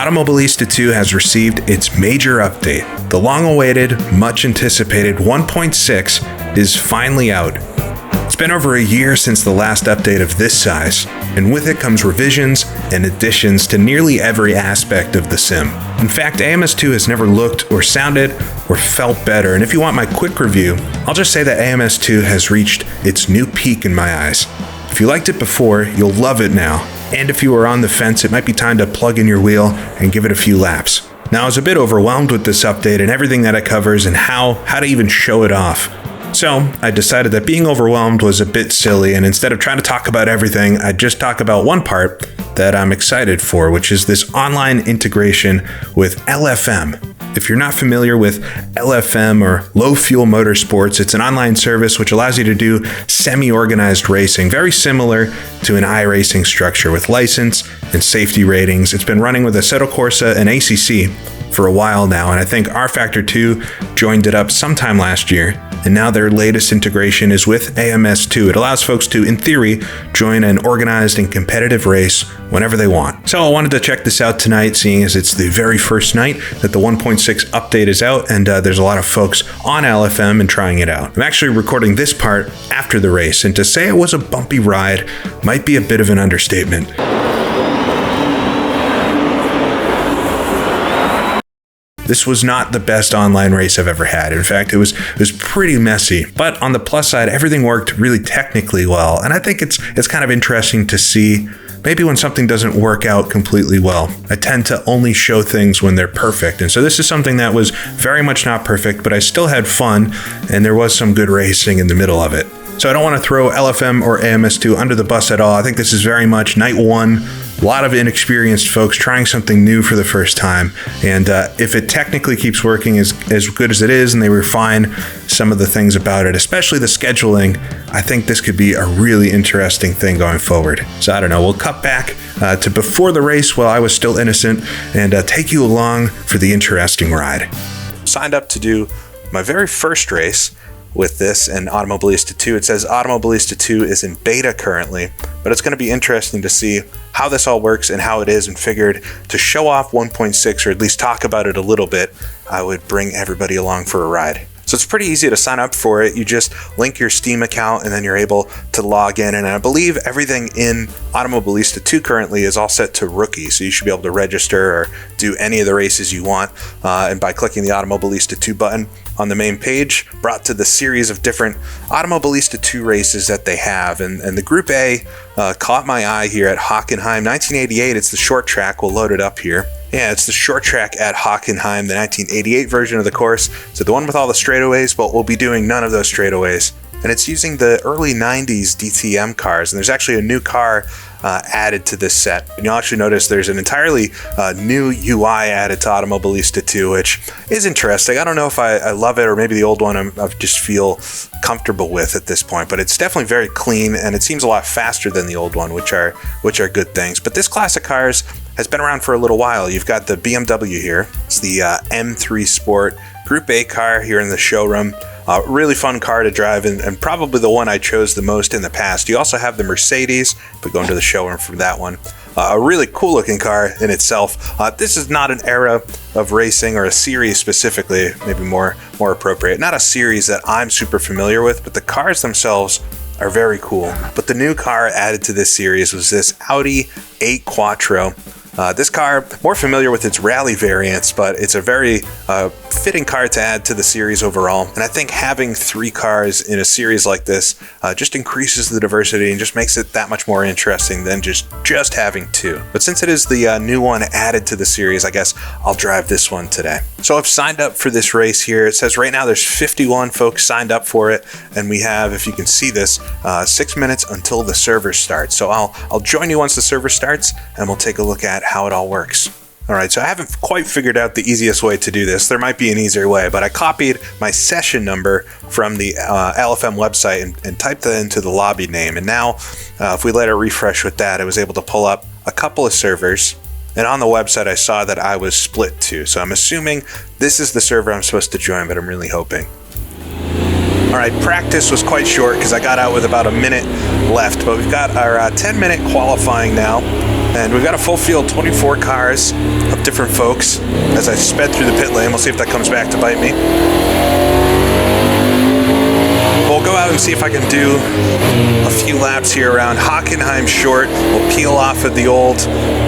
Automobilista 2 has received its major update. The long-awaited, much-anticipated 1.6 is finally out. It's been over a year since the last update of this size, and with it comes revisions and additions to nearly every aspect of the sim. In fact, AMS2 has never looked or sounded or felt better, and if you want my quick review, I'll just say that AMS2 has reached its new peak in my eyes. If you liked it before, you'll love it now. And if you were on the fence, it might be time to plug in your wheel and give it a few laps. Now, I was a bit overwhelmed with this update and everything that it covers and how to even show it off. So I decided that being overwhelmed was a bit silly, and instead of trying to talk about everything, I'd just talk about one part that I'm excited for, which is this online integration with LFM. If you're not familiar with LFM or Low Fuel Motorsports, it's an online service which allows you to do semi-organized racing, very similar to an iRacing structure with license and safety ratings. It's been running with Assetto Corsa and ACC for a while now, and I think rFactor 2 joined it up sometime last year, and now their latest integration is with AMS2. It allows folks to, in theory, join an organized and competitive race whenever they want. So I wanted to check this out tonight, seeing as it's the very first night that the 1.6 update is out, and there's a lot of folks on LFM and trying it out. I'm actually recording this part after the race, and to say it was a bumpy ride might be a bit of an understatement. This was not the best online race I've ever had. In fact, it was pretty messy. But on the plus side, everything worked really technically well. And I think it's kind of interesting to see maybe when something doesn't work out completely well. I tend to only show things when they're perfect. And so this is something that was very much not perfect, but I still had fun, and there was some good racing in the middle of it. So I don't want to throw LFM or AMS2 under the bus at all. I think this is very much night one. A lot of inexperienced folks trying something new for the first time. And if it technically keeps working as good as it is and they refine some of the things about it, especially the scheduling, I think this could be a really interesting thing going forward. So I don't know, we'll cut back to before the race while I was still innocent and take you along for the interesting ride. Signed up to do my very first race with this and Automobilista 2. It says Automobilista 2 is in beta currently, but it's going to be interesting to see how this all works and how it is, and figured to show off 1.6 or at least talk about it a little bit, I would bring everybody along for a ride. So it's pretty easy to sign up for it. You just link your Steam account and then you're able to log in. And I believe everything in Automobilista 2 currently is all set to rookie. So you should be able to register or do any of the races you want. And by clicking the Automobilista 2 button on the main page, brought to the series of different Automobilista 2 races that they have. And the Group A caught my eye here at Hockenheim 1988. It's the short track. We'll load it up here. Yeah, it's the short track at Hockenheim, the 1988 version of the course. So the one with all the straightaways, but we'll be doing none of those straightaways. And it's using the early 90s DTM cars. And there's actually a new car added to this set. And you'll actually notice there's an entirely new UI added to Automobilista 2, which is interesting. I don't know if I love it, or maybe the old one I just feel comfortable with at this point, but it's definitely very clean and it seems a lot faster than the old one, which are good things. But this class of cars has been around for a little while. You've got the BMW here. It's the M3 Sport Group A car here in the showroom. Really fun car to drive, and probably the one I chose the most in the past. You also have the Mercedes, but going to the showroom for that one. A really cool looking car in itself. This is not an era of racing, or a series specifically, maybe more appropriate. Not a series that I'm super familiar with, but the cars themselves are very cool. But the new car added to this series was this Audi 8 Quattro. This car, more familiar with its rally variants, but it's a very fitting car to add to the series overall. And I think having 3 cars in a series like this just increases the diversity and just makes it that much more interesting than just having 2. But since it is the new one added to the series, I guess I'll drive this one today. So I've signed up for this race here. It says right now there's 51 folks signed up for it, and we have, if you can see this, 6 minutes until the server starts. So I'll join you once the server starts, and we'll take a look at how it all works. All right, so I haven't quite figured out the easiest way to do this. There might be an easier way, but I copied my session number from the LFM website and typed that into the lobby name. And now, if we let it refresh with that, I was able to pull up a couple of servers. And on the website, I saw that I was split too. So I'm assuming this is the server I'm supposed to join, but I'm really hoping. All right, practice was quite short because I got out with about a minute left, but we've got our 10-minute qualifying now. And we've got a full field, 24 cars of different folks. As I sped through the pit lane, we'll see if that comes back to bite me. We'll go out and see if I can do a few laps here around Hockenheim Short. We'll peel off of the old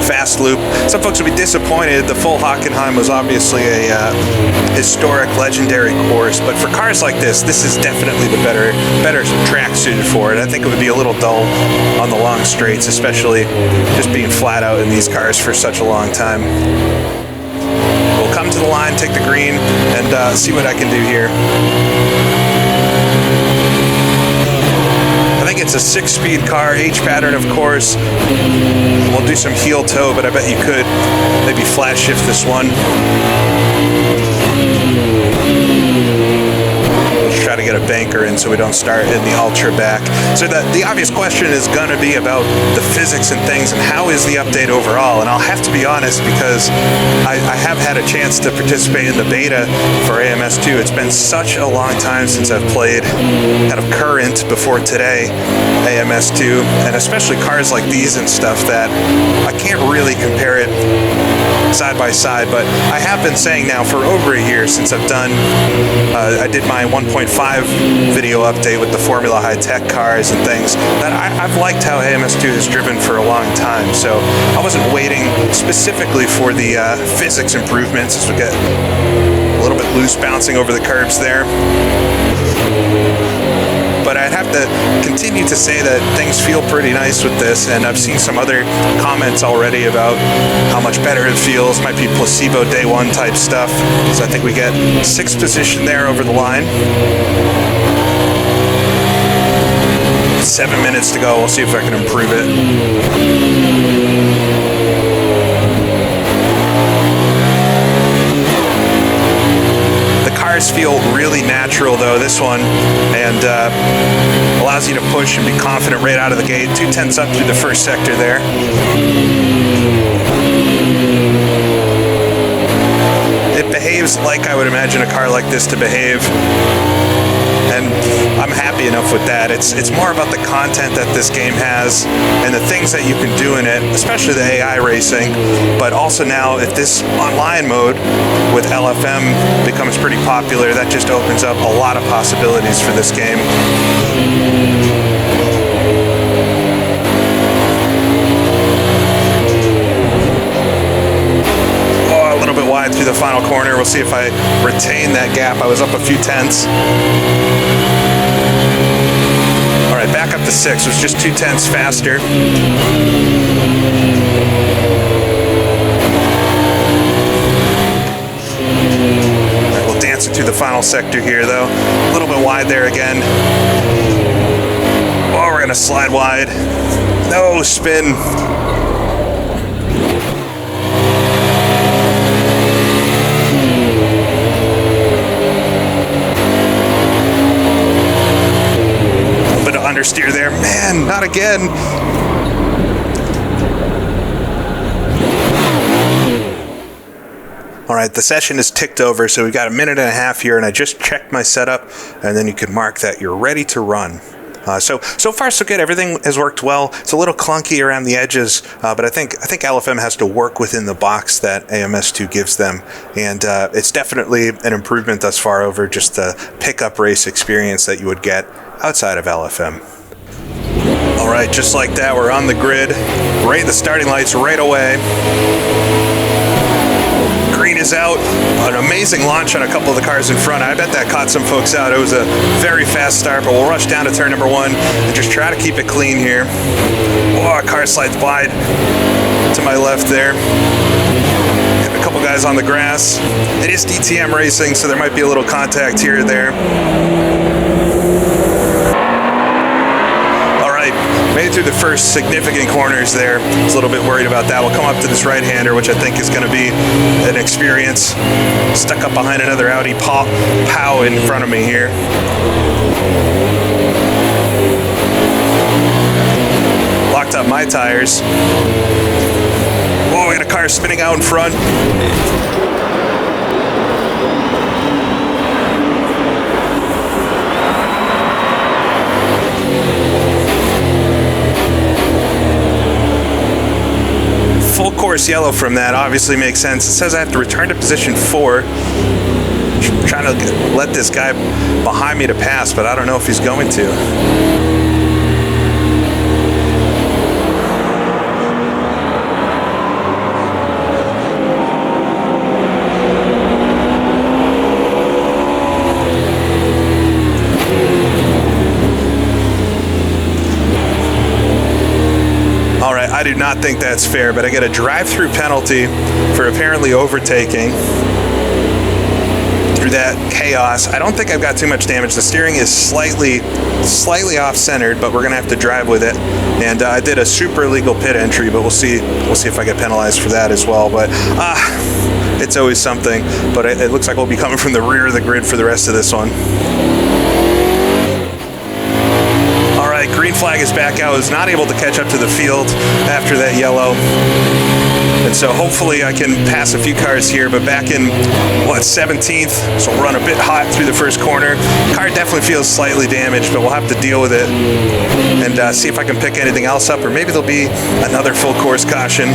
fast loop. Some folks will be disappointed. The full Hockenheim was obviously a historic, legendary course, but for cars like this is definitely the better track suited for it. I think it would be a little dull on the long straights, especially just being flat out in these cars for such a long time. We'll come to the line, take the green, and see what I can do here. I think it's a 6-speed car, H pattern, of course. We'll do some heel toe, but I bet you could maybe flat shift this one. Let's try to get a banker in so we don't start in the ultra back. So the obvious question is going to be about the physics and things, and how is the update overall? And I'll have to be honest, because I have had a chance to participate in the beta for AMS2. It's been such a long time since I've played kind of current before today AMS2, and especially cars like these and stuff, that I can't really compare it side by side. But I have been saying now for over a year since I've done I did my 1.5 video update with the Formula High Tech cars and things, that I've liked how AMS2 has driven for a long time. So I wasn't waiting specifically for the physics improvements, as we get a little bit loose bouncing over the curbs there. But I'd have to continue to say that things feel pretty nice with this, and I've seen some other comments already about how much better it feels. Might be placebo day one type stuff. So I think we get 6th position there over the line. 7 minutes to go. We'll see if I can improve it. Cars feel really natural though, this one, and allows you to push and be confident right out of the gate. 2/10 up through the first sector there. It behaves like I would imagine a car like this to behave, and I'm happy enough with that. It's more about the content that this game has and the things that you can do in it, especially the AI racing, but also now if this online mode with LFM becomes pretty popular, that just opens up a lot of possibilities for this game. Oh, a little bit wide through the final corner. We'll see if I retain that gap. I was up a few tenths. All right, back up to 6. It was just 2/10 faster. We'll dance it through the final sector here, though. A little bit wide there again. Oh, we're going to slide wide. No, spin. A bit of understeer there. Man, not again. All right, the session is ticked over, so we've got a minute and a half here, and I just checked my setup, and then you can mark that you're ready to run. So far so good. Everything has worked well. It's a little clunky around the edges, but I think LFM has to work within the box that AMS2 gives them, and it's definitely an improvement thus far over just the pickup race experience that you would get outside of LFM. All right, just like that, we're on the grid, right at the starting lights right away. Green is out. An amazing launch on a couple of the cars in front. I bet that caught some folks out. It was a very fast start, but we'll rush down to turn number 1 and just try to keep it clean here. Oh, car slides wide to my left there. Got a couple guys on the grass. It is DTM racing, so there might be a little contact here or there. Made it through the first significant corners there. I was a little bit worried about that. We'll come up to this right-hander, which I think is going to be an experience. Stuck up behind another Audi POW in front of me here. Locked up my tires. Whoa, we got a car spinning out in front. course, yellow from that obviously makes sense. It says I have to return to position 4. Trying to let this guy behind me to pass, but I don't know if he's going to. I do not think that's fair, but I get a drive-through penalty for apparently overtaking through that chaos. I don't think I've got too much damage. The steering is slightly off-centered, but we're gonna have to drive with it. And I did a super illegal pit entry, but we'll see if I get penalized for that as well. But it's always something. But it looks like we'll be coming from the rear of the grid for the rest of this one. Green flag is back out. I was not able to catch up to the field after that yellow. And so hopefully I can pass a few cars here, but back in, 17th, so we'll run a bit hot through the first corner. Car definitely feels slightly damaged, but we'll have to deal with it and see if I can pick anything else up, or maybe there'll be another full course caution.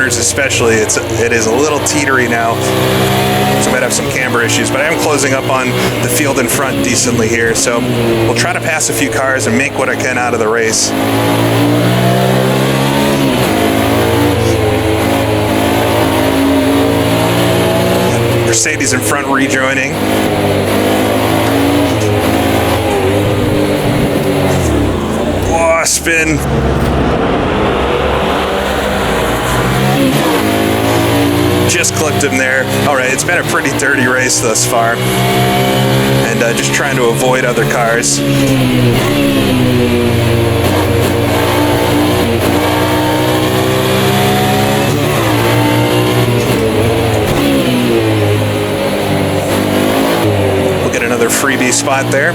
Especially, it is a little teetery now, so I might have some camber issues, but I am closing up on the field in front decently here, so we'll try to pass a few cars and make what I can out of the race. Mercedes in front rejoining. Oh, spin. Just clipped him there. All right, it's been a pretty dirty race thus far, and just trying to avoid other cars. We'll get another freebie spot there.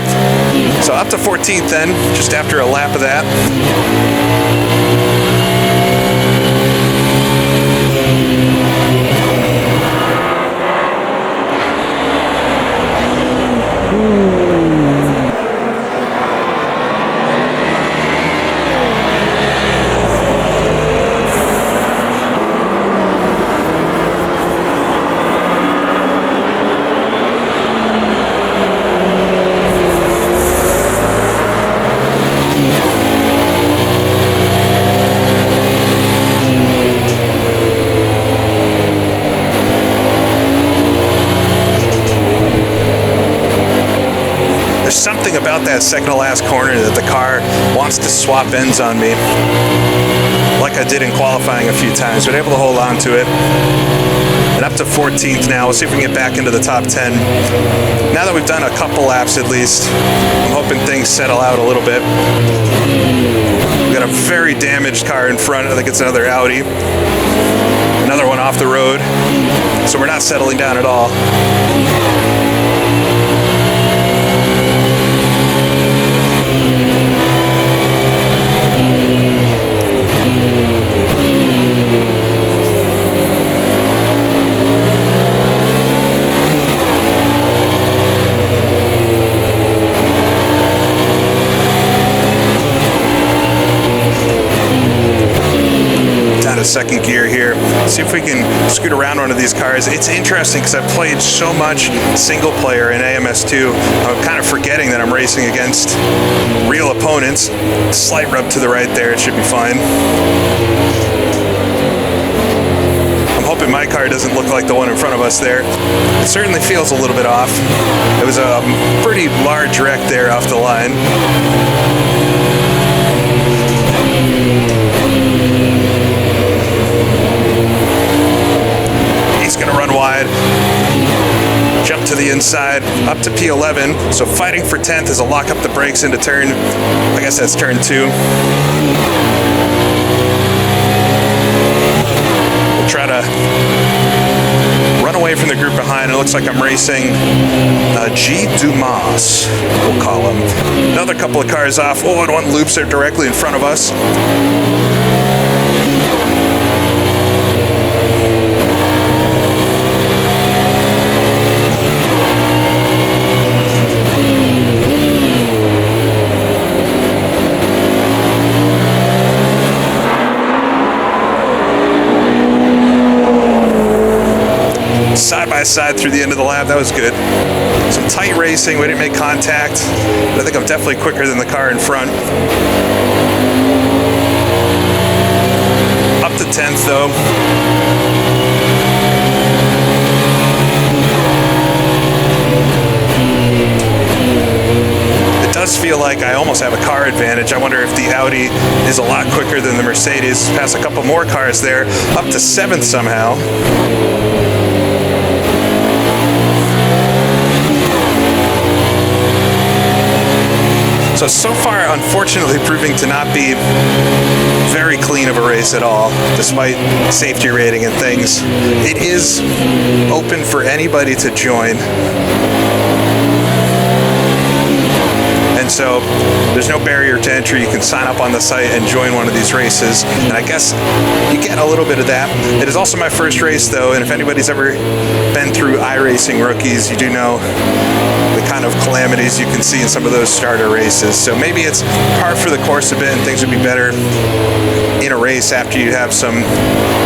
So up to 14th then, just after a lap of that. About that second to last corner that the car wants to swap ends on me, like I did in qualifying a few times, but able to hold on to it. And up to 14th now. We'll see if we can get back into the top 10. Now that we've done a couple laps at least, I'm hoping things settle out a little bit. We've got a very damaged car in front. I think it's another Audi. Another one off the road. So we're not settling down at all. Second gear here. See if we can scoot around one of these cars. It's interesting because I've played so much single player in AMS2. I'm kind of forgetting that I'm racing against real opponents. Slight rub to the right there. It should be fine. I'm hoping my car doesn't look like the one in front of us there. It certainly feels a little bit off. It was a pretty large wreck there off the line. Going to run wide, jump to the inside, up to P11. So fighting for 10th as I lock up the brakes into turn, I guess that's turn 2. We'll try to run away from the group behind. It looks like I'm racing G. Dumas, we'll call him. Another couple of cars off. Oh, and one loops there directly in front of us. Side by side through the end of the lap. That was good. Some tight racing. We didn't make contact, but I think I'm definitely quicker than the car in front. Up to 10th though. It does feel like I almost have a car advantage. I wonder if the Audi is a lot quicker than the Mercedes. Past a couple more cars there. Up to 7th somehow. So far, unfortunately, proving to not be very clean of a race at all, despite safety rating and things. It is open for anybody to join. And so there's no barrier to entry. You can sign up on the site and join one of these races. And I guess you get a little bit of that. It is also my first race, though, and if anybody's ever been through iRacing rookies, you do know the kind of calamities you can see in some of those starter races. So maybe it's par for the course a bit and things would be better in a race after you have some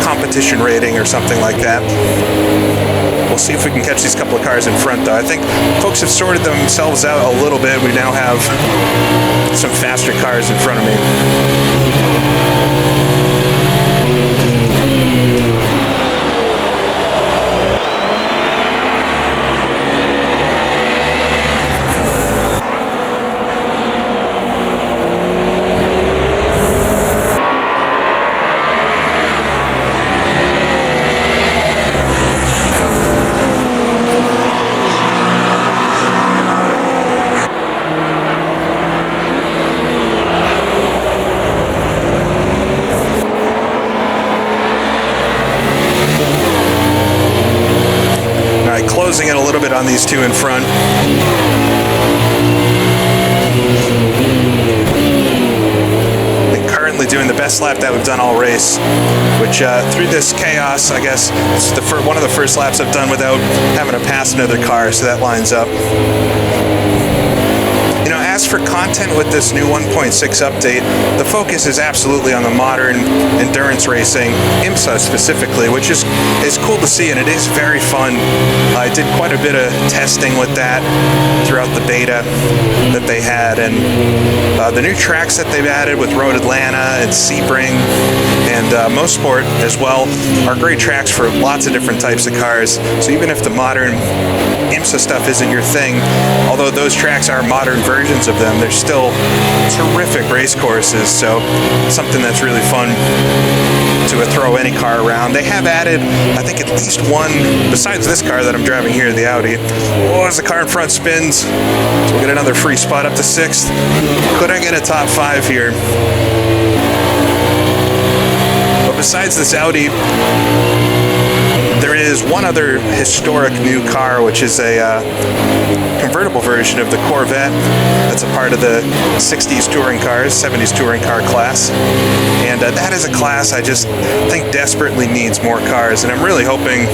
competition rating or something like that. We'll see if we can catch these couple of cars in front, though. I think folks have sorted themselves out a little bit. We now have some faster cars in front of me. Closing it a little bit on these two in front. And currently doing the best lap that we've done all race, which through this chaos, I guess, it's one of the first laps I've done without having to pass another car, so that lines up. You know, as for content with this new 1.6 update, the focus is absolutely on the modern endurance racing, IMSA specifically, which is cool to see, and it is very fun. I did quite a bit of testing with that throughout the beta that they had, and the new tracks that they've added with Road Atlanta and Sebring and Mosport as well are great tracks for lots of different types of cars. So even if the modern IMSA stuff isn't your thing, although those tracks are modern versions of them, they're still terrific race courses, so something that's really fun to throw any car around. They have added, I think, at least one, besides this car that I'm driving here, the Audi. Oh, as the car in front spins, so we'll get another free spot up to 6th. Could I get a top 5 here? But besides this Audi, there is one other historic new car, which is a convertible version of the Corvette. That's a part of the 60s touring cars, 70s touring car class. And that is a class I just think desperately needs more cars. And I'm really hoping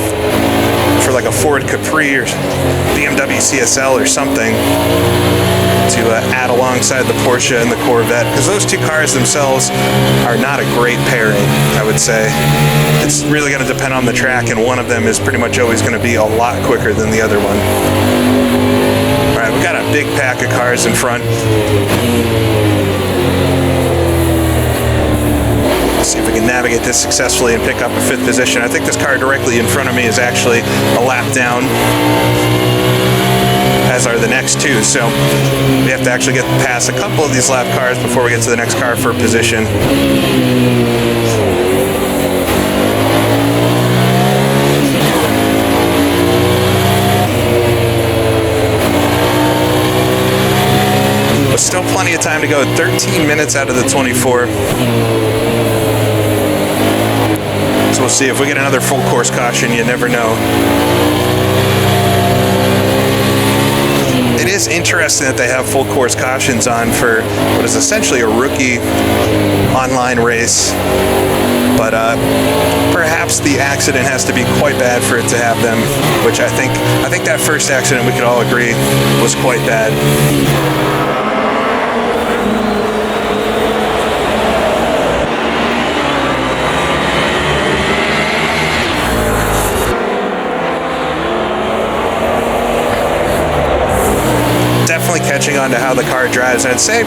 for like a Ford Capri or BMW CSL or something to add alongside the Porsche and the Corvette, because those two cars themselves are not a great pairing, I would say. It's really going to depend on the track, and one of them is pretty much always going to be a lot quicker than the other one. All right, we got a big pack of cars in front. Let's see if we can navigate this successfully and pick up a 5th position. I think this car directly in front of me is actually a lap down, as are the next two, so we have to actually get past a couple of these lap cars before we get to the next car for position. But still plenty of time to go, 13 minutes out of the 24. So we'll see if we get another full course caution. You never know. It is interesting that they have full course cautions on for what is essentially a rookie online race, but perhaps the accident has to be quite bad for it to have them, which I think that first accident, we could all agree, was quite bad. Catching on to how the car drives. I'd say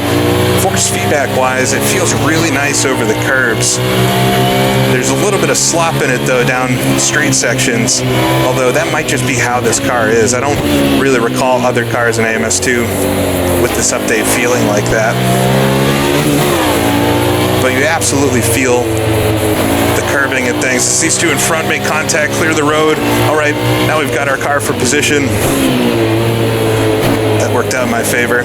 force feedback wise, it feels really nice over the curbs. There's a little bit of slop in it though down straight sections, although that might just be how this car is. I don't really recall other cars in AMS2 with this update feeling like that. But you absolutely feel the curbing and things. As these two in front make contact, clear the road. All right, now we've got our car for position. That worked out in my favor.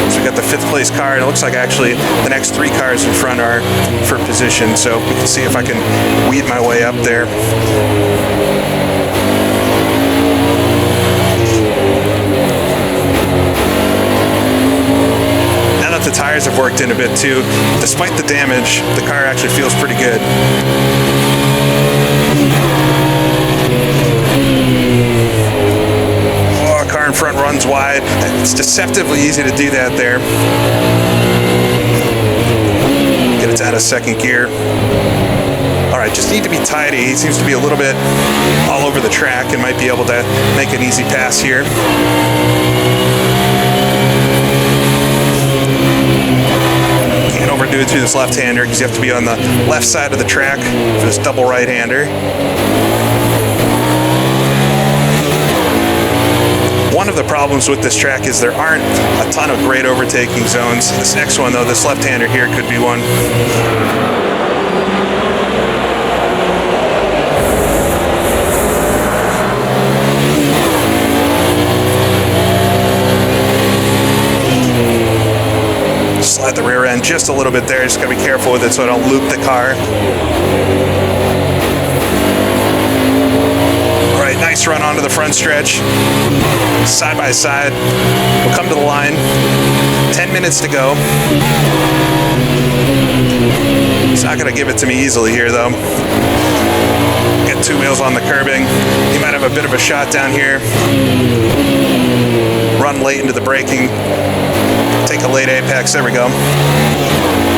So we got the 5th place car, and it looks like actually the next 3 cars in front are for position. So we can see if I can weed my way up there. Now that the tires have worked in a bit too, despite the damage, the car actually feels pretty good. In front runs wide. It's deceptively easy to do that there. Get it down to 2nd gear. All right, just need to be tidy. He seems to be a little bit all over the track and might be able to make an easy pass here. Can't overdo it through this left-hander because you have to be on the left side of the track for this double right-hander. One of the problems with this track is there aren't a ton of great overtaking zones. This next one, though, this left-hander here could be one. Slide the rear end just a little bit there. Just gotta be careful with it so I don't loop the car. Nice run onto the front stretch, side by side. We'll come to the line. 10 minutes to go. He's not going to give it to me easily here, though. Get 2 wheels on the curbing. He might have a bit of a shot down here. Run late into the braking. Take a late apex. There we go.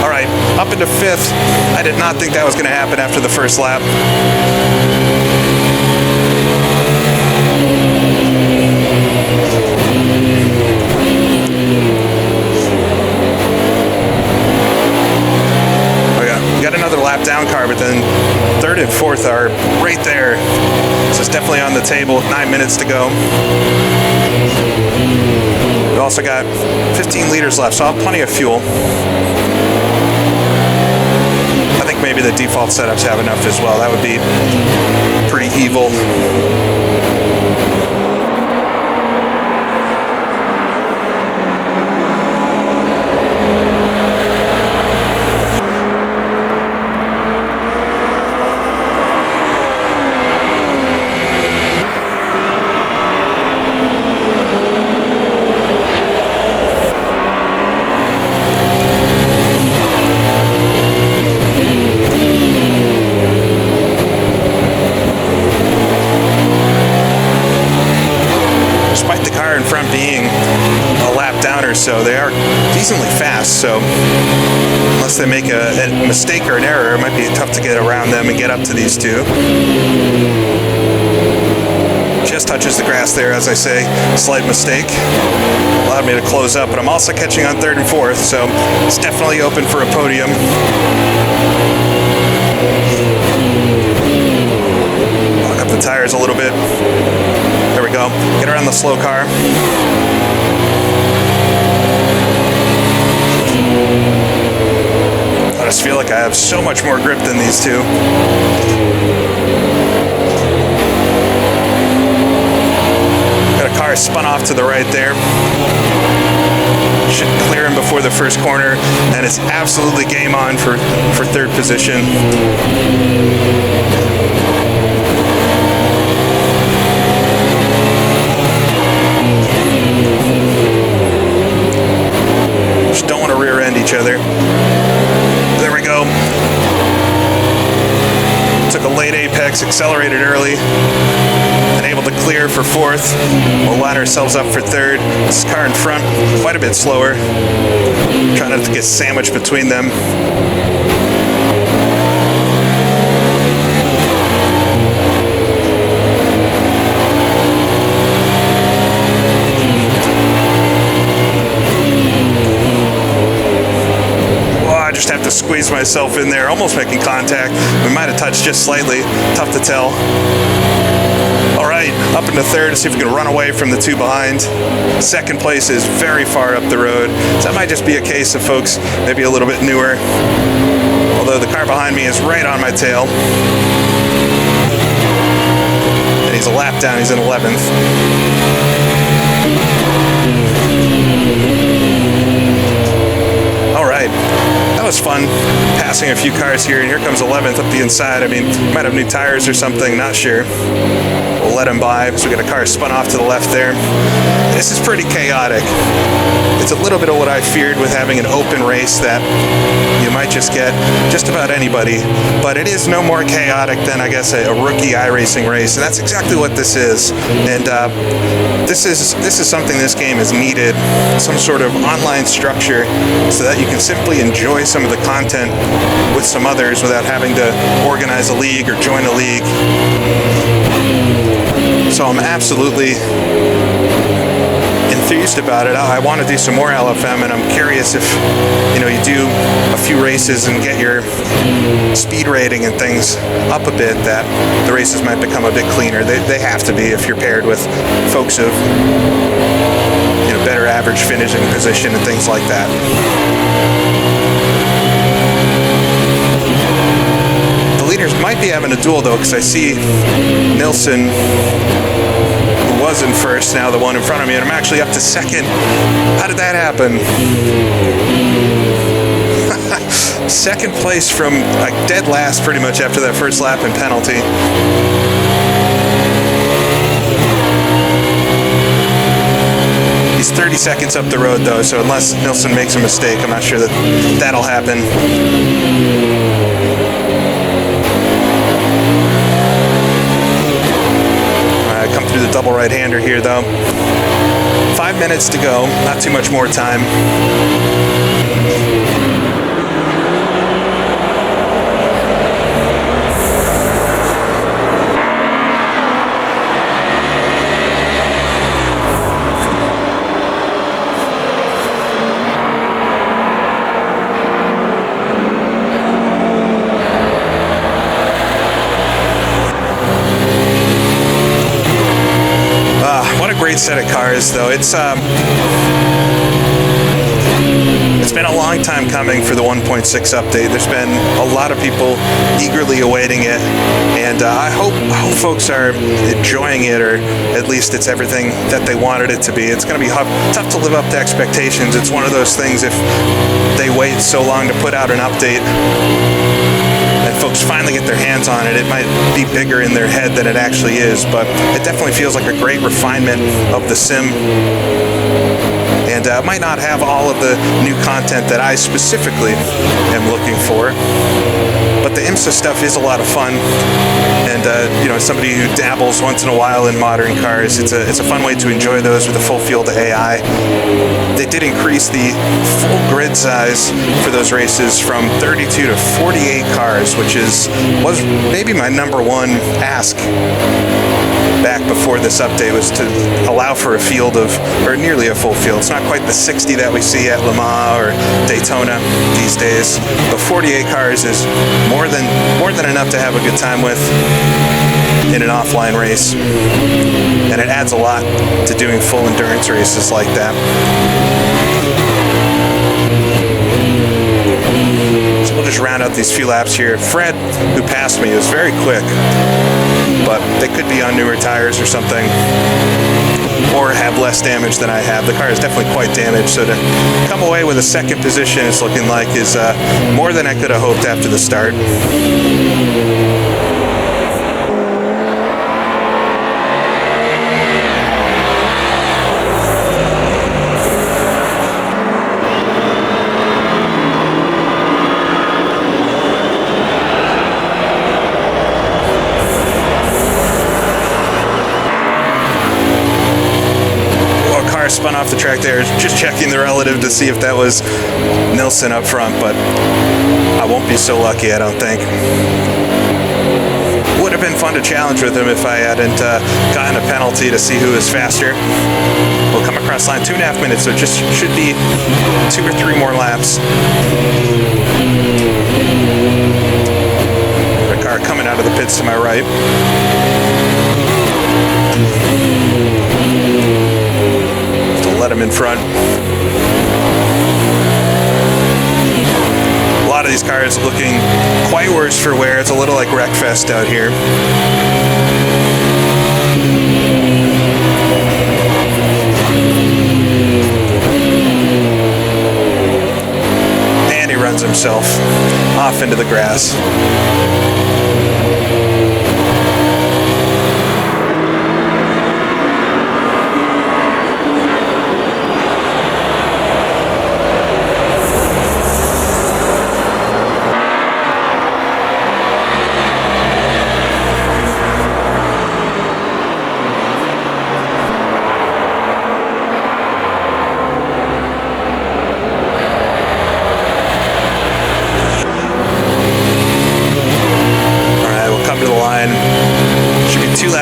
All right, up into 5th. I did not think that was going to happen after the first lap. Another lap down car, but then 3rd and 4th are right there. So it's definitely on the table. 9 minutes to go. We've also got 15 liters left, so I'll have plenty of fuel. I think maybe the default setups have enough as well. That would be pretty evil. So they are decently fast, so unless they make a mistake or an error, it might be tough to get around them and get up to these two. Just touches the grass there, as I say, slight mistake. Allowed me to close up, but I'm also catching on 3rd and 4th, so it's definitely open for a podium. Lock up the tires a little bit. There we go. Get around the slow car. I just feel like I have so much more grip than these two. Got a car spun off to the right there. should clear him before the first corner, and it's absolutely game on for third position. Just don't want to rear end each other. There we go. Took a late apex, accelerated early, and able to clear for fourth. We'll line ourselves up for third. This car in front, quite a bit slower. Trying not to get sandwiched between them. Have to squeeze myself in there, almost making contact. We might have touched just slightly. Tough to tell. All right, up into third to see if we can run away from the two behind. Second place is very far up the road, so that might just be a case of folks maybe a little bit newer. Although the car behind me is right on my tail. And he's a lap down, he's in 11th. All right. That was fun, passing a few cars here, and here comes 11th up the inside. I mean, might have new tires or something, not sure. We'll let him by, so we got a car spun off to the left there. This is pretty chaotic. It's a little bit of what I feared with having an open race, that you might just get just about anybody, but it is no more chaotic than, I guess, a rookie iRacing race, and that's exactly what this is. And this is something this game has needed, some sort of online structure, so that you can simply enjoy some of the content with some others without having to organize a league or join a league. So I'm absolutely enthused about it. I want to do some more LFM, and I'm curious if you do a few races and get your speed rating and things up a bit, that the races might become a bit cleaner. They have to be if you're paired with folks of better average finishing position and things like that. The leaders might be having a duel though, because I see Nilsson, who was in first, now the one in front of me, and I'm actually up to second. How did that happen? Second place from dead last pretty much after that first lap and penalty. He's 30 seconds up the road though, so unless Nilsson makes a mistake, I'm not sure that that'll happen. Come through the double right-hander here though. 5 minutes to go, not too much more time. Great set of cars though. It's been a long time coming for the 1.6 update. There's been a lot of people eagerly awaiting it, and I hope folks are enjoying it, or at least it's everything that they wanted it to be. It's going to be tough to live up to expectations. It's one of those things, if they wait so long to put out an update and folks finally get their hands on it, it might be bigger in their head than it actually is, but it definitely feels like a great refinement of the sim, and might not have all of the new content that I specifically am looking for, but the IMSA stuff is a lot of fun, and as somebody who dabbles once in a while in modern cars, it's a fun way to enjoy those with a full field of AI. They did increase the full grid size for those races from 32 to 48 cars, which was maybe my number one ask back before this update, was to allow for a field of, or nearly a full field. It's not quite the 60 that we see at Le Mans or Daytona these days, but 48 cars is more than enough to have a good time with in an offline race, and it adds a lot to doing full endurance races like that. So we'll just round out these few laps here. Fred, who passed me, was very quick, but they could be on newer tires or something. or have less damage than I have. The car is definitely quite damaged, so to come away with a second position, it's looking like, is more than I could have hoped after the start. Spun off the track there, just checking the relative to see if that was Nilsson up front, but I won't be so lucky, I don't think. Would have been fun to challenge with him if I hadn't gotten a penalty to see who is faster. We'll come across line 2.5 minutes, so it just should be 2 or 3 more laps. The car coming out of the pits to my right. Let him in front. A lot of these cars looking quite worse for wear. It's a little like wreckfest out here. And he runs himself off into the grass.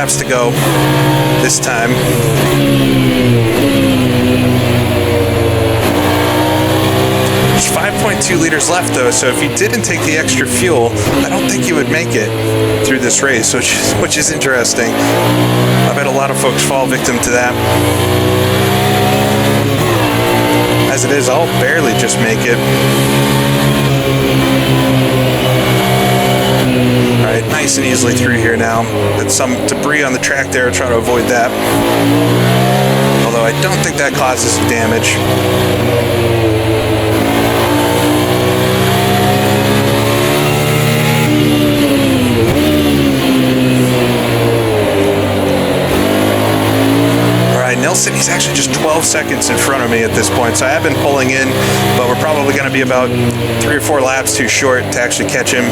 To go this time. There's 5.2 liters left though, so if you didn't take the extra fuel, I don't think you would make it through this race, which is interesting. I bet a lot of folks fall victim to that. As it is, I'll barely just make it. Alright, nice and easily through here now. Got some debris on the track there, try to avoid that. Although I don't think that causes damage. Alright, Nilsson, he's actually just 12 seconds in front of me at this point, so I have been pulling in, but we're probably going to be about 3 or 4 laps too short to actually catch him.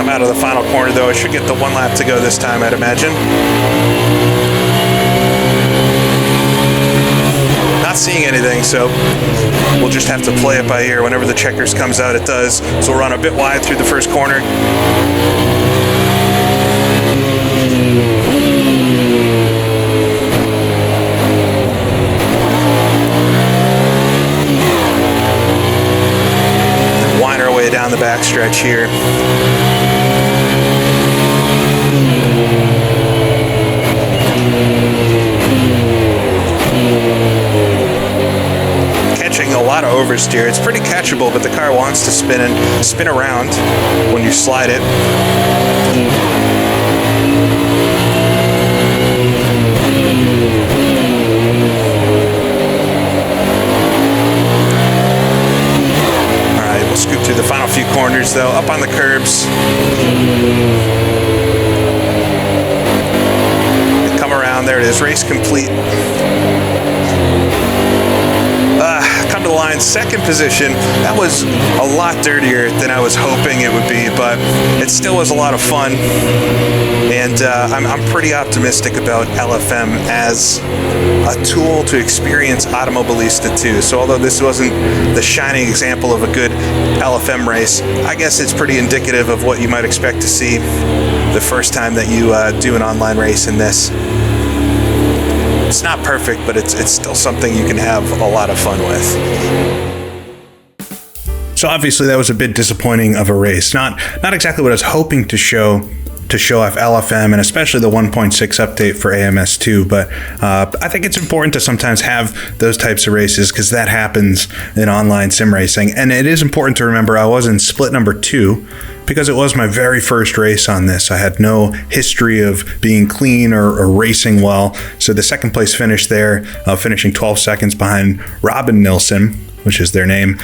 Out of the final corner though, I should get the 1 lap to go this time, I'd imagine. Not seeing anything, so we'll just have to play it by ear. Whenever the checkers comes out, it does. So we'll run a bit wide through the first corner. And wind our way down the backstretch here. Catching a lot of oversteer. It's pretty catchable, but the car wants to spin around when you slide it. Alright, we'll scoop through the final few corners though, up on the curbs. Come around, there it is, race complete. Come to the line, second position. That was a lot dirtier than I was hoping it would be, but it still was a lot of fun. And I'm pretty optimistic about LFM as a tool to experience Automobilista too. So although this wasn't the shining example of a good LFM race, I guess it's pretty indicative of what you might expect to see the first time that you do an online race in this. It's not perfect, but it's still something you can have a lot of fun with. So obviously that was a bit disappointing of a race. Not exactly what I was hoping to show to show off LFM and especially the 1.6 update for AMS2. But I think it's important to sometimes have those types of races because that happens in online sim racing. And it is important to remember I was in split number 2 because it was my very first race on this. I had no history of being clean or racing well. So the second place finish there, finishing 12 seconds behind Robin Nilsson, which is their name.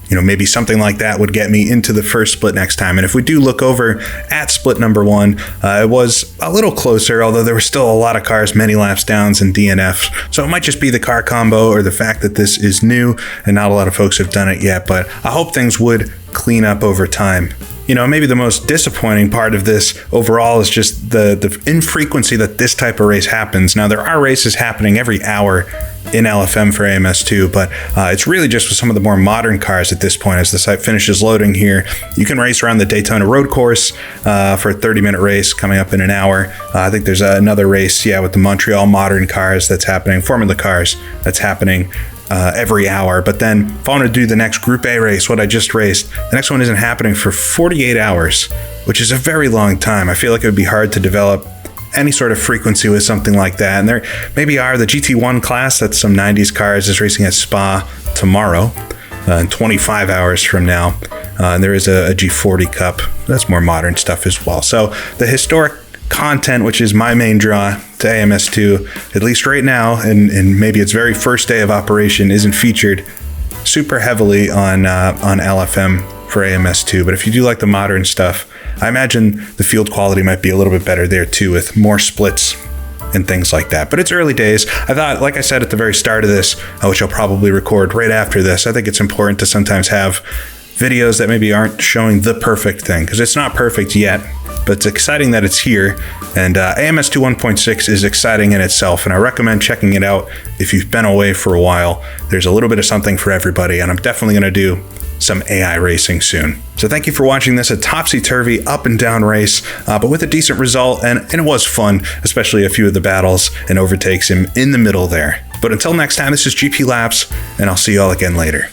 Maybe something like that would get me into the first split next time. And if we do look over at split number 1, it was a little closer, although there were still a lot of cars, many laps downs and DNFs. So it might just be the car combo or the fact that this is new and not a lot of folks have done it yet. But I hope things would clean up over time. Maybe the most disappointing part of this overall is just the infrequency that this type of race happens. Now, there are races happening every hour in LFM for AMS2, but it's really just with some of the more modern cars at this point. As the site finishes loading here, you can race around the Daytona Road Course for a 30-minute race coming up in an hour. I think there's another race, with the Montreal modern cars that's happening, Formula Cars that's happening every hour. But then if I want to do the next Group A race, what I just raced, the next one isn't happening for 48 hours, which is a very long time. I feel like it would be hard to develop any sort of frequency with something like that. And there maybe are the GT1 class, that's some 90s cars, is racing at Spa tomorrow, in 25 hours from now. And there is a G40 Cup. That's more modern stuff as well. So the historic content, which is my main draw to AMS2, at least right now, and maybe its very first day of operation, isn't featured super heavily on LFM for AMS2. But if you do like the modern stuff, I imagine the field quality might be a little bit better there too, with more splits and things like that. But it's early days. I thought, like I said at the very start of this, which I'll probably record right after this, I think it's important to sometimes have videos that maybe aren't showing the perfect thing, because it's not perfect yet, but it's exciting that it's here. And AMS2 1.6 is exciting in itself, and I recommend checking it out if you've been away for a while. There's a little bit of something for everybody, and I'm definitely going to do some AI racing soon. So thank you for watching this, a topsy-turvy up and down race, but with a decent result, and it was fun, especially a few of the battles and overtakes in the middle there. But until next time, this is GP Laps, and I'll see you all again later.